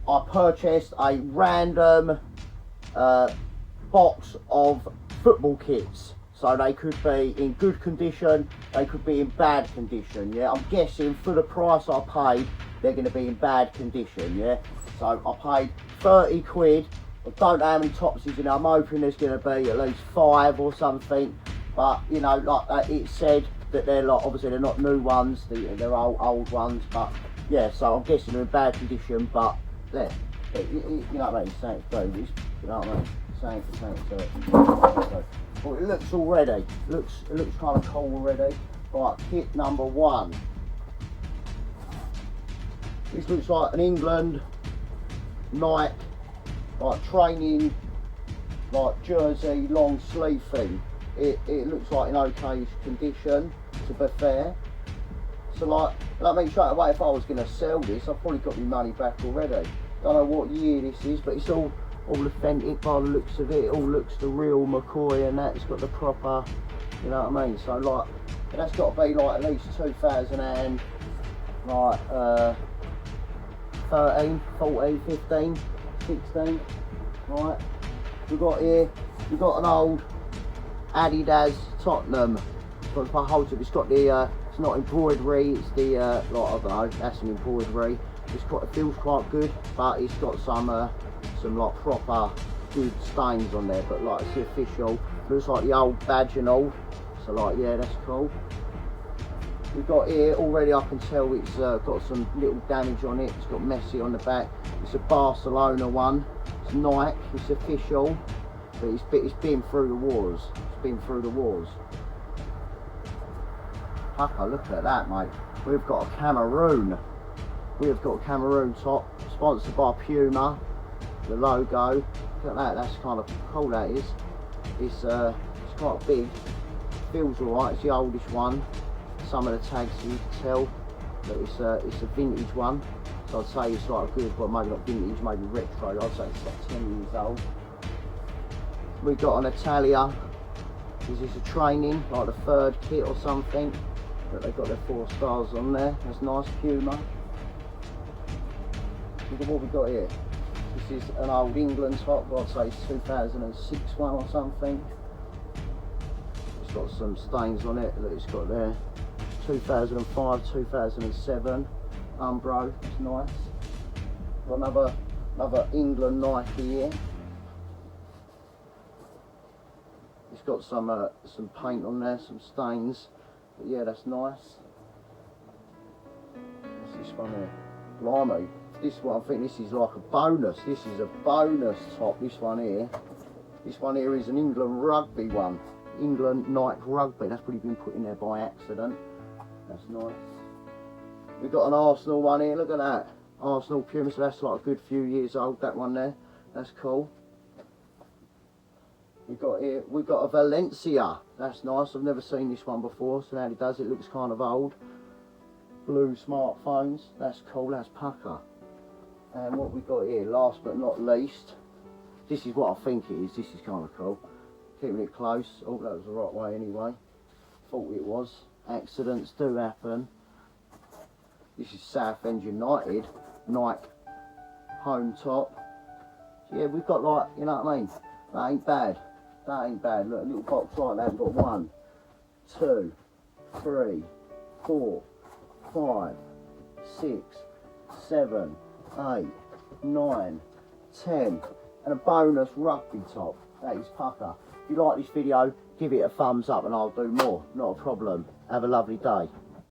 I purchased a random box of football kits. So they could be in good condition, they could be in bad condition, yeah. I'm guessing for the price I paid, they're going to be in bad condition, yeah. So I paid 30 quid. I don't know how many tops is in there. I'm hoping there's going to be at least 5 or something. But, you know, like it said that they're like, obviously they're not new ones, they're old ones. But, yeah, so I'm guessing they're in bad condition, but, yeah, you know what I mean, something to do, you know what I mean, something to do. Well, it looks already, it looks kind of cool already. Right, kit number 1. This looks like an England Nike like training like jersey long sleeve thing. It looks like in okay condition, to be fair. So like I mean, straight away, if I was going to sell this, I've probably got my money back already. Don't know what year this is, but it's all authentic by the looks of it. It all looks the real McCoy and that. It's got the proper, you know what I mean. So like that's got to be like at least 2000 and like 13, 14, 15, 16. Right, we've got an old ADVERTS Tottenham. It's got the it's not embroidery, it's the like, I don't know, that's an embroidery. It feels quite good, but it's got some like proper good stains on there, but like it's the official. Looks like the old badge and all, so like yeah, that's cool. We've got here already, I can tell it's got some little damage on it. It's got Messi on the back. It's a Barcelona one. It's Nike. It's official, but it's been through the wars. It's been through the wars. Pucker, look at that, mate. We've got a Cameroon. We've got a Cameroon top, sponsored by Puma. The logo. Look at that. That's kind of cool. That is. It's quite big. Feels alright. It's the oldest one. Some of the tags you can tell that it's a vintage one, so I'd say it's like a good, well maybe not vintage, maybe retro. I'd say it's like 10 years old. We've got an Italia. Is this a training, like the 3rd kit or something? But they've got their 4 stars on there. That's nice. Puma. Look at what we've got here. This is an old England top. I'd say it's 2006 one or something. It's got some stains on it that it's got there. 2005, 2007 Umbro, it's nice. Got another England Nike here. It's got some paint on there, some stains, but yeah, that's nice. What's this one here? Blimey, this one, I think this is like a bonus. This is a bonus top, this one here. This one here is an England rugby one. England Nike rugby, that's probably been put in there by accident. That's nice. We've got an Arsenal one here, look at that. Arsenal Puma, so that's like a good few years old, that one there. That's cool. We've got a Valencia. That's nice, I've never seen this one before, so now it does, it looks kind of old. Blue smartphones, that's cool, that's pucker. And what we got here, last but not least, this is what I think it is, this is kind of cool. Keeping it close, oh that was the right way anyway. Thought it was. Accidents do happen. This is Southend United Nike home top. So yeah, we've got like, you know what I mean? That ain't bad. That ain't bad. Look, a little box like that. We've got 1, 2, 3, 4, 5, 6, 7, 8, 9, 10, and a bonus rugby top. That is pucker. If you like this video, give it a thumbs up and I'll do more. Not a problem. Have a lovely day.